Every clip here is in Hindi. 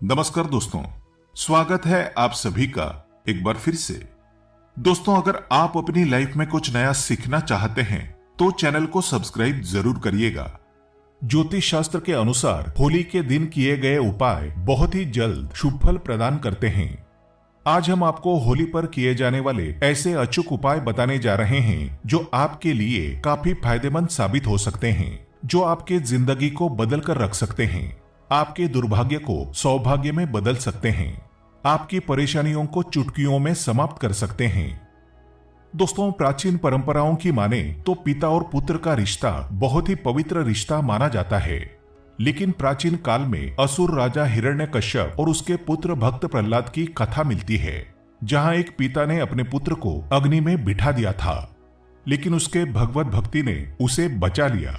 नमस्कार दोस्तों, स्वागत है आप सभी का एक बार फिर से। दोस्तों, अगर आप अपनी लाइफ में कुछ नया सीखना चाहते हैं तो चैनल को सब्सक्राइब जरूर करिएगा। ज्योतिष शास्त्र के अनुसार होली के दिन किए गए उपाय बहुत ही जल्द शुभ फल प्रदान करते हैं। आज हम आपको होली पर किए जाने वाले ऐसे अचूक उपाय बताने जा रहे हैं जो आपके लिए काफी फायदेमंद साबित हो सकते हैं, जो आपके जिंदगी को बदल कर रख सकते हैं, आपके दुर्भाग्य को सौभाग्य में बदल सकते हैं, आपकी परेशानियों को चुटकियों में समाप्त कर सकते हैं। दोस्तों, प्राचीन परंपराओं की माने तो पिता और पुत्र का रिश्ता बहुत ही पवित्र रिश्ता माना जाता है। लेकिन प्राचीन काल में असुर राजा हिरण्यकश्यप और उसके पुत्र भक्त प्रहलाद की कथा मिलती है, जहां एक पिता ने अपने पुत्र को अग्नि में बिठा दिया था, लेकिन उसके भगवत भक्ति ने उसे बचा लिया।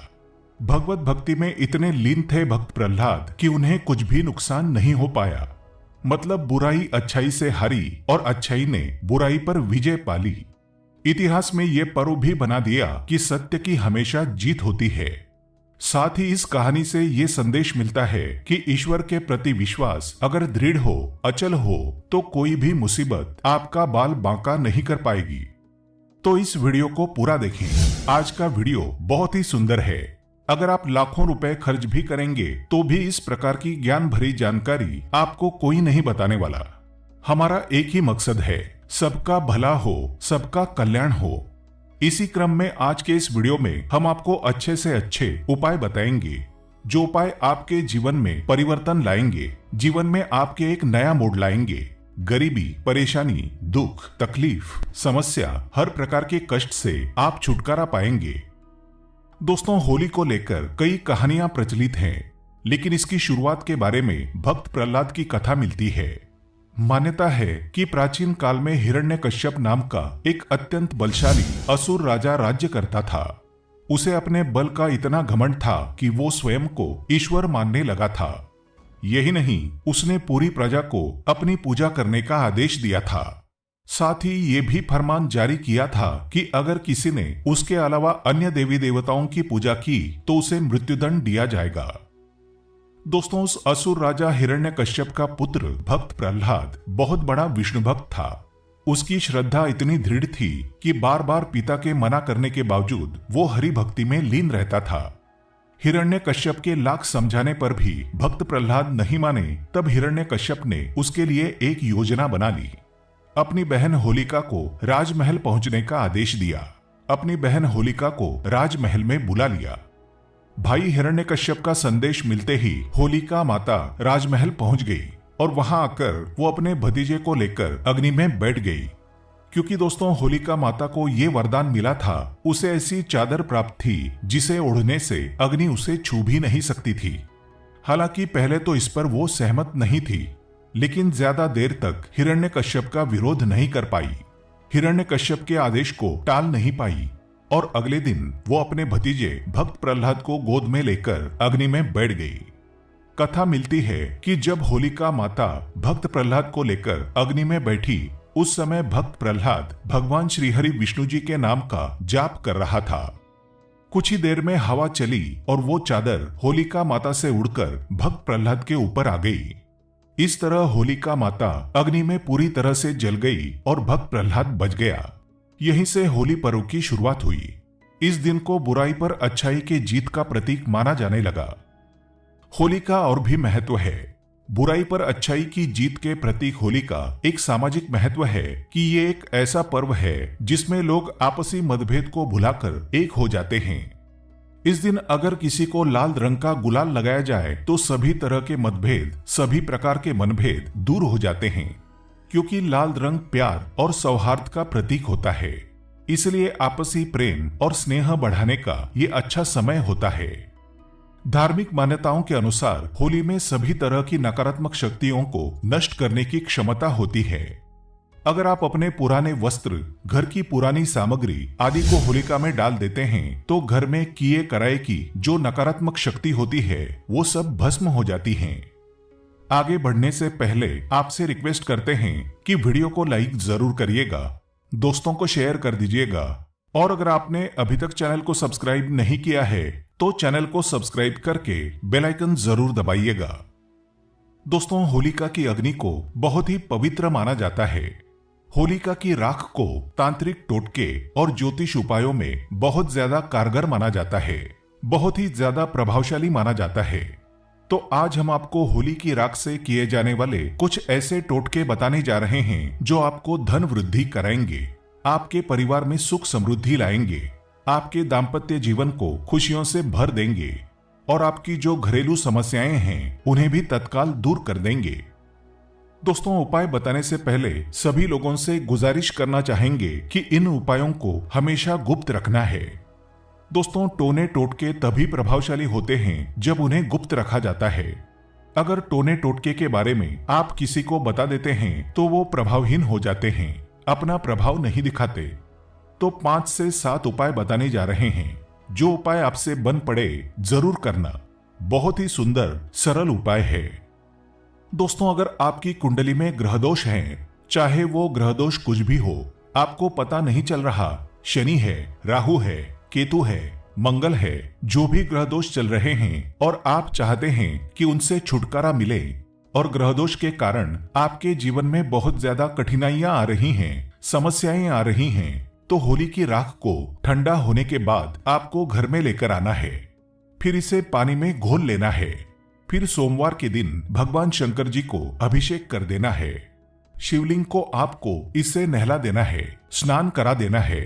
भगवत भक्ति में इतने लीन थे भक्त प्रहलाद कि उन्हें कुछ भी नुकसान नहीं हो पाया। मतलब बुराई अच्छाई से हारी और अच्छाई ने बुराई पर विजय पाली। इतिहास में ये पर्व भी बना दिया कि सत्य की हमेशा जीत होती है। साथ ही इस कहानी से ये संदेश मिलता है कि ईश्वर के प्रति विश्वास अगर दृढ़ हो, अचल हो, तो कोई भी मुसीबत आपका बाल बांका नहीं कर पाएगी। तो इस वीडियो को पूरा देखें। आज का वीडियो बहुत ही सुंदर है। अगर आप लाखों रुपए खर्च भी करेंगे तो भी इस प्रकार की ज्ञान भरी जानकारी आपको कोई नहीं बताने वाला। हमारा एक ही मकसद है, सबका भला हो, सबका कल्याण हो। इसी क्रम में आज के इस वीडियो में हम आपको अच्छे से अच्छे उपाय बताएंगे, जो उपाय आपके जीवन में परिवर्तन लाएंगे, जीवन में आपके एक नया मोड़ लाएंगे। गरीबी, परेशानी, दुख, तकलीफ, समस्या, हर प्रकार के कष्ट से आप छुटकारा पाएंगे। दोस्तों, होली को लेकर कई कहानियां प्रचलित हैं, लेकिन इसकी शुरुआत के बारे में भक्त प्रहलाद की कथा मिलती है। मान्यता है कि प्राचीन काल में हिरण्यकश्यप नाम का एक अत्यंत बलशाली असुर राजा राज्य करता था। उसे अपने बल का इतना घमंड था कि वो स्वयं को ईश्वर मानने लगा था। यही नहीं, उसने पूरी प्रजा को अपनी पूजा करने का आदेश दिया था। साथ ही ये भी फरमान जारी किया था कि अगर किसी ने उसके अलावा अन्य देवी देवताओं की पूजा की तो उसे मृत्युदंड दिया जाएगा। दोस्तों, उस असुर राजा हिरण्यकश्यप का पुत्र भक्त प्रहलाद बहुत बड़ा विष्णु भक्त था। उसकी श्रद्धा इतनी दृढ़ थी कि बार बार पिता के मना करने के बावजूद वो हरि भक्ति में लीन रहता था। हिरण्यकश्यप के लाख समझाने पर भी भक्त प्रहलाद नहीं माने। तब हिरण्यकश्यप ने उसके लिए एक योजना बना ली। अपनी बहन होलिका को राजमहल पहुंचने का आदेश दिया। अपनी बहन होलिका को राजमहल में बुला लिया। भाई हिरण्यकश्यप का संदेश मिलते ही होलिका माता राजमहल पहुंच गई और वहां आकर वो अपने भतीजे को लेकर अग्नि में बैठ गई। क्योंकि दोस्तों, होलिका माता को ये वरदान मिला था, उसे ऐसी चादर प्राप्त थी जिसे ओढ़ने से अग्नि उसे छू भी नहीं सकती थी। हालांकि पहले तो इस पर वो सहमत नहीं थी, लेकिन ज्यादा देर तक हिरण्यकश्यप का विरोध नहीं कर पाई, हिरण्यकश्यप के आदेश को टाल नहीं पाई और अगले दिन वो अपने भतीजे भक्त प्रहलाद को गोद में लेकर अग्नि में बैठ गई। कथा मिलती है कि जब होलिका माता भक्त प्रहलाद को लेकर अग्नि में बैठी, उस समय भक्त प्रहलाद भगवान श्रीहरि विष्णु जी के नाम का जाप कर रहा था। कुछ ही देर में हवा चली और वो चादर होलिका माता से उड़कर भक्त प्रहलाद के ऊपर आ गई। इस तरह होलिका माता अग्नि में पूरी तरह से जल गई और भक्त प्रहलाद बच गया। यहीं से होली पर्व की शुरुआत हुई। इस दिन को बुराई पर अच्छाई के जीत का प्रतीक माना जाने लगा। होली का और भी महत्व है। बुराई पर अच्छाई की जीत के प्रतीक होली का एक सामाजिक महत्व है कि ये एक ऐसा पर्व है जिसमें लोग आपसी मतभेद को भुलाकर एक हो जाते हैं। इस दिन अगर किसी को लाल रंग का गुलाल लगाया जाए तो सभी तरह के मतभेद, सभी प्रकार के मनभेद दूर हो जाते हैं, क्योंकि लाल रंग प्यार और सौहार्द का प्रतीक होता है। इसलिए आपसी प्रेम और स्नेह बढ़ाने का ये अच्छा समय होता है। धार्मिक मान्यताओं के अनुसार होली में सभी तरह की नकारात्मक शक्तियों को नष्ट करने की क्षमता होती है। अगर आप अपने पुराने वस्त्र, घर की पुरानी सामग्री आदि को होलिका में डाल देते हैं तो घर में किए कराए की जो नकारात्मक शक्ति होती है वो सब भस्म हो जाती हैं। आगे बढ़ने से पहले आपसे रिक्वेस्ट करते हैं कि वीडियो को लाइक जरूर करिएगा, दोस्तों को शेयर कर दीजिएगा और अगर आपने अभी तक चैनल को सब्सक्राइब नहीं किया है तो चैनल को सब्सक्राइब करके बेल आइकन जरूर दबाइएगा। दोस्तों, होलिका की अग्नि को बहुत ही पवित्र माना जाता है। होलिका की राख को तांत्रिक टोटके और ज्योतिष उपायों में बहुत ज्यादा कारगर माना जाता है, बहुत ही ज्यादा प्रभावशाली माना जाता है। तो आज हम आपको होली की राख से किए जाने वाले कुछ ऐसे टोटके बताने जा रहे हैं जो आपको धन वृद्धि कराएंगे, आपके परिवार में सुख समृद्धि लाएंगे, आपके दाम्पत्य जीवन को खुशियों से भर देंगे और आपकी जो घरेलू समस्याएं हैं उन्हें भी तत्काल दूर कर देंगे। दोस्तों, उपाय बताने से पहले सभी लोगों से गुजारिश करना चाहेंगे कि इन उपायों को हमेशा गुप्त रखना है। दोस्तों, टोने टोटके तभी प्रभावशाली होते हैं जब उन्हें गुप्त रखा जाता है। अगर टोने टोटके के बारे में आप किसी को बता देते हैं तो वो प्रभावहीन हो जाते हैं, अपना प्रभाव नहीं दिखाते। तो 5 से 7 उपाय बताने जा रहे हैं। जो उपाय आपसे बन पड़े जरूर करना। बहुत ही सुंदर सरल उपाय है। दोस्तों, अगर आपकी कुंडली में ग्रह दोष हैं, चाहे वो ग्रह दोष कुछ भी हो, आपको पता नहीं चल रहा, शनि है, राहु है, केतु है, मंगल है, जो भी ग्रह दोष चल रहे हैं और आप चाहते हैं कि उनसे छुटकारा मिले और ग्रह दोष के कारण आपके जीवन में बहुत ज्यादा कठिनाइयां आ रही हैं, समस्याएं आ रही हैं, तो होली की राख को ठंडा होने के बाद आपको घर में लेकर आना है। फिर इसे पानी में घोल लेना है। फिर सोमवार के दिन भगवान शंकर जी को अभिषेक कर देना है। शिवलिंग को आपको इससे नहला देना है, स्नान करा देना है।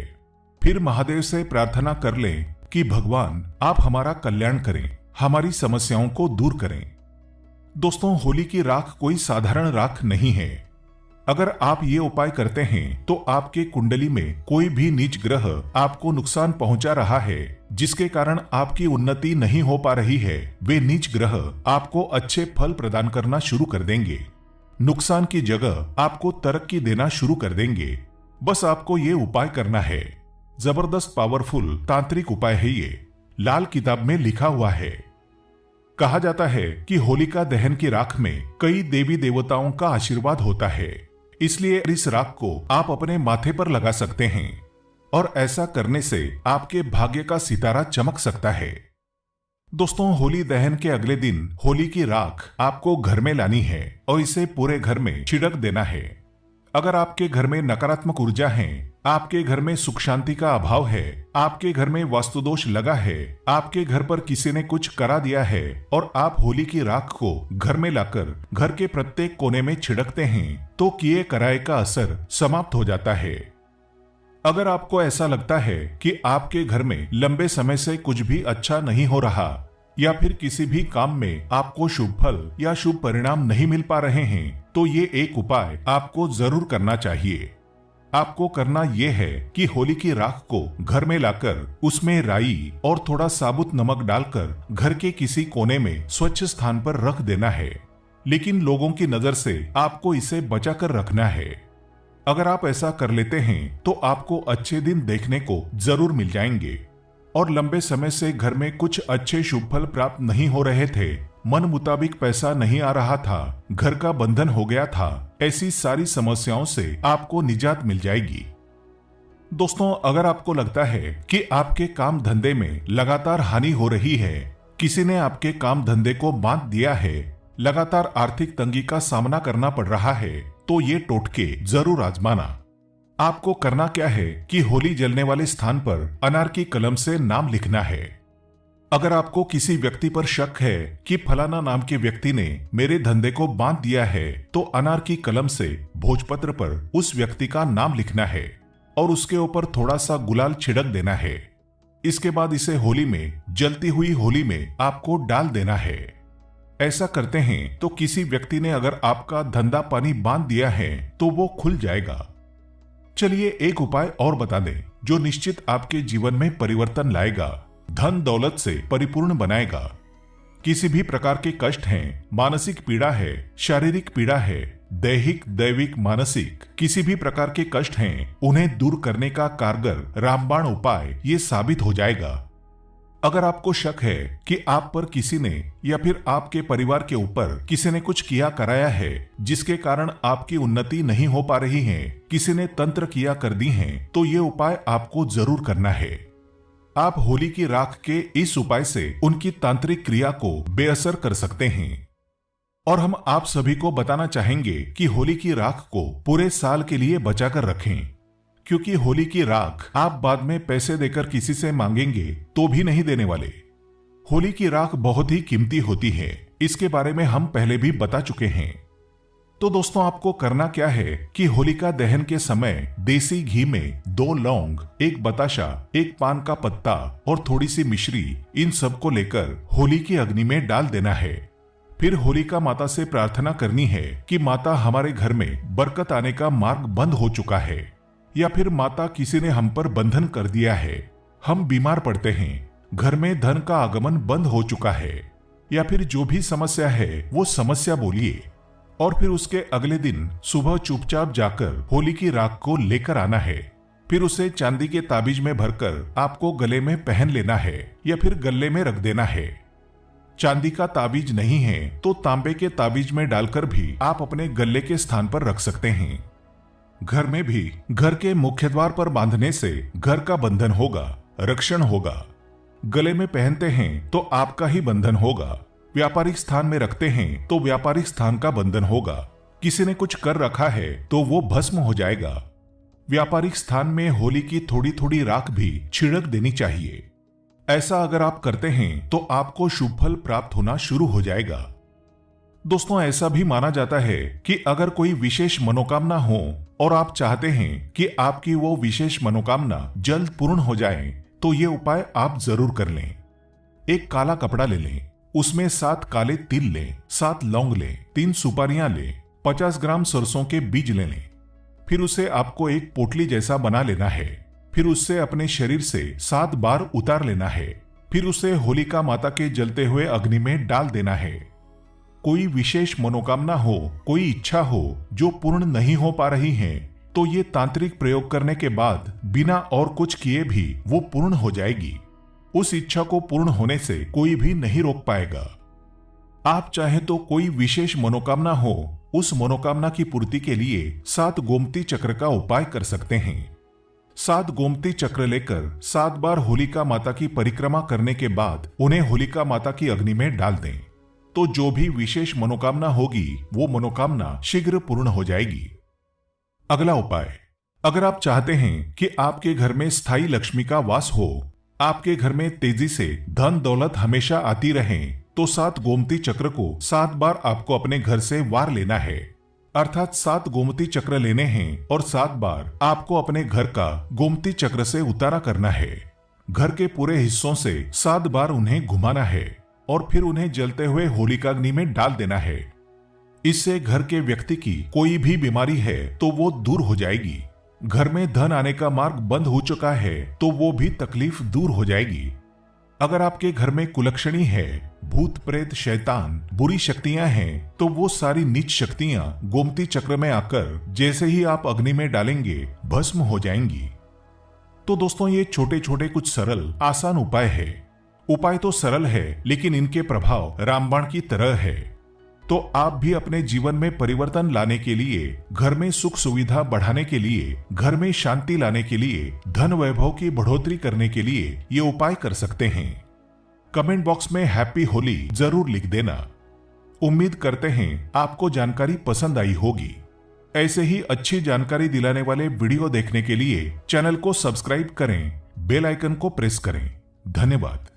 फिर महादेव से प्रार्थना कर लें कि भगवान आप हमारा कल्याण करें, हमारी समस्याओं को दूर करें। दोस्तों, होली की राख कोई साधारण राख नहीं है। अगर आप ये उपाय करते हैं तो आपके कुंडली में कोई भी नीच ग्रह आपको नुकसान पहुंचा रहा है, जिसके कारण आपकी उन्नति नहीं हो पा रही है, वे नीच ग्रह आपको अच्छे फल प्रदान करना शुरू कर देंगे। नुकसान की जगह आपको तरक्की देना शुरू कर देंगे। बस आपको ये उपाय करना है। जबरदस्त पावरफुल तांत्रिक उपाय है ये, लाल किताब में लिखा हुआ है। कहा जाता है कि होलिका दहन की राख में कई देवी देवताओं का आशीर्वाद होता है, इसलिए इस राख को आप अपने माथे पर लगा सकते हैं और ऐसा करने से आपके भाग्य का सितारा चमक सकता है। दोस्तों, होली दहन के अगले दिन होली की राख आपको घर में लानी है और इसे पूरे घर में छिड़क देना है। अगर आपके घर में नकारात्मक ऊर्जा है, आपके घर में सुख शांति का अभाव है, आपके घर में वास्तु दोष लगा है, आपके घर पर किसी ने कुछ करा दिया है और आप होली की राख को घर में लाकर घर के प्रत्येक कोने में छिड़कते हैं, तो किए कराए का असर समाप्त हो जाता है। अगर आपको ऐसा लगता है कि आपके घर में लंबे समय से कुछ भी अच्छा नहीं हो रहा या फिर किसी भी काम में आपको शुभ फल या शुभ परिणाम नहीं मिल पा रहे हैं, तो ये एक उपाय आपको जरूर करना चाहिए। आपको करना यह है कि होली की राख को घर में लाकर उसमें राई और थोड़ा साबुत नमक डालकर घर के किसी कोने में स्वच्छ स्थान पर रख देना है, लेकिन लोगों की नजर से आपको इसे बचाकर रखना है। अगर आप ऐसा कर लेते हैं तो आपको अच्छे दिन देखने को जरूर मिल जाएंगे और लंबे समय से घर में कुछ अच्छे शुभ फल प्राप्त नहीं हो रहे थे, मन मुताबिक पैसा नहीं आ रहा था, घर का बंधन हो गया था, ऐसी सारी समस्याओं से आपको निजात मिल जाएगी। दोस्तों, अगर आपको लगता है कि आपके काम धंधे में लगातार हानि हो रही है, किसी ने आपके काम धंधे को बांध दिया है, लगातार आर्थिक तंगी का सामना करना पड़ रहा है, तो ये टोटके जरूर आजमाना। आपको करना क्या है कि होली जलने वाले स्थान पर अनार की कलम से नाम लिखना है। अगर आपको किसी व्यक्ति पर शक है कि फलाना नाम के व्यक्ति ने मेरे धंधे को बांध दिया है, तो अनार की कलम से भोजपत्र पर उस व्यक्ति का नाम लिखना है और उसके ऊपर थोड़ा सा गुलाल छिड़क देना है। इसके बाद इसे होली में, जलती हुई होली में आपको डाल देना है। ऐसा करते हैं तो किसी व्यक्ति ने अगर आपका धंधा पानी बांध दिया है तो वो खुल जाएगा। चलिए एक उपाय और बता दें जो निश्चित आपके जीवन में परिवर्तन लाएगा, धन दौलत से परिपूर्ण बनाएगा। किसी भी प्रकार के कष्ट हैं, मानसिक पीड़ा है, शारीरिक पीड़ा है, दैहिक दैविक मानसिक किसी भी प्रकार के कष्ट हैं, उन्हें दूर करने का कारगर रामबाण उपाय ये साबित हो जाएगा। अगर आपको शक है कि आप पर किसी ने या फिर आपके परिवार के ऊपर किसी ने कुछ किया कराया है जिसके कारण आपकी उन्नति नहीं हो पा रही है, किसी ने तंत्र किया कर दी हैं, तो ये उपाय आपको जरूर करना है। आप होली की राख के इस उपाय से उनकी तांत्रिक क्रिया को बेअसर कर सकते हैं। और हम आप सभी को बताना चाहेंगे कि होली की राख को पूरे साल के लिए बचाकर रखें, क्योंकि होली की राख आप बाद में पैसे देकर किसी से मांगेंगे तो भी नहीं देने वाले। होली की राख बहुत ही कीमती होती है, इसके बारे में हम पहले भी बता चुके हैं। तो दोस्तों, आपको करना क्या है कि होलिका दहन के समय देसी घी में 2 लौंग, 1 बताशा, 1 पान का पत्ता और थोड़ी सी मिश्री, इन सब को लेकर होली की अग्नि में डाल देना है। फिर होलिका माता से प्रार्थना करनी है कि माता, हमारे घर में बरकत आने का मार्ग बंद हो चुका है, या फिर माता, किसी ने हम पर बंधन कर दिया है, हम बीमार पड़ते हैं, घर में धन का आगमन बंद हो चुका है, या फिर जो भी समस्या है वो समस्या बोलिए। और फिर उसके अगले दिन सुबह चुपचाप जाकर होली की राख को लेकर आना है। फिर उसे चांदी के ताबीज में भरकर आपको गले में पहन लेना है या फिर गले में रख देना है। चांदी का ताबीज नहीं है तो तांबे के ताबीज में डालकर भी आप अपने गले के स्थान पर रख सकते हैं। घर में भी घर के मुख्य द्वार पर बांधने से घर का बंधन होगा, रक्षण होगा। गले में पहनते हैं तो आपका ही बंधन होगा। व्यापारिक स्थान में रखते हैं तो व्यापारिक स्थान का बंधन होगा। किसी ने कुछ कर रखा है तो वो भस्म हो जाएगा। व्यापारिक स्थान में होली की थोड़ी थोड़ी राख भी छिड़क देनी चाहिए। ऐसा अगर आप करते हैं तो आपको शुभ फल प्राप्त होना शुरू हो जाएगा। दोस्तों, ऐसा भी माना जाता है कि अगर कोई विशेष मनोकामना हो और आप चाहते हैं कि आपकी वो विशेष मनोकामना जल्द पूर्ण हो जाए, तो ये उपाय आप जरूर कर लें। एक काला कपड़ा ले लें, उसमें 7 काले तिल लें, 7 लौंग लें, 3 सुपारियां लें, 50 ग्राम सरसों के बीज ले लें। फिर उसे आपको एक पोटली जैसा बना लेना है। फिर उससे अपने शरीर से 7 बार उतार लेना है। फिर उसे होलिका माता के जलते हुए अग्नि में डाल देना है। कोई विशेष मनोकामना हो, कोई इच्छा हो जो पूर्ण नहीं हो पा रही है, तो ये तांत्रिक प्रयोग करने के बाद बिना और कुछ किए भी वो पूर्ण हो जाएगी। उस इच्छा को पूर्ण होने से कोई भी नहीं रोक पाएगा। आप चाहे तो कोई विशेष मनोकामना हो, उस मनोकामना की पूर्ति के लिए 7 गोमती चक्र का उपाय कर सकते हैं। 7 गोमती चक्र लेकर 7 बार होलिका माता की परिक्रमा करने के बाद उन्हें होलिका माता की अग्नि में डाल दें, तो जो भी विशेष मनोकामना होगी वो मनोकामना शीघ्र पूर्ण हो जाएगी। अगला उपाय, अगर आप चाहते हैं कि आपके घर में स्थायी लक्ष्मी का वास हो, आपके घर में तेजी से धन दौलत हमेशा आती रहे, तो 7 गोमती चक्र को 7 बार आपको अपने घर से वार लेना है। अर्थात 7 गोमती चक्र लेने हैं और 7 बार आपको अपने घर का गोमती चक्र से उतारा करना है। घर के पूरे हिस्सों से 7 बार उन्हें घुमाना है और फिर उन्हें जलते हुए होलिकाग्नि में डाल देना है। इससे घर के व्यक्ति की कोई भी बीमारी है तो वो दूर हो जाएगी। घर में धन आने का मार्ग बंद हो चुका है तो वो भी तकलीफ दूर हो जाएगी। अगर आपके घर में कुलक्षणी है, भूत प्रेत शैतान बुरी शक्तियां हैं, तो वो सारी नीच शक्तियां गोमती चक्र में आकर जैसे ही आप अग्नि में डालेंगे भस्म हो जाएंगी। तो दोस्तों, ये छोटे छोटे कुछ सरल आसान उपाय है। उपाय तो सरल है लेकिन इनके प्रभाव रामबाण की तरह है। तो आप भी अपने जीवन में परिवर्तन लाने के लिए, घर में सुख सुविधा बढ़ाने के लिए, घर में शांति लाने के लिए, धन वैभव की बढ़ोतरी करने के लिए ये उपाय कर सकते हैं। कमेंट बॉक्स में हैप्पी होली जरूर लिख देना। उम्मीद करते हैं आपको जानकारी पसंद आई होगी। ऐसे ही अच्छी जानकारी दिलाने वाले वीडियो देखने के लिए चैनल को सब्सक्राइब करें, बेल आइकन को प्रेस करें। धन्यवाद।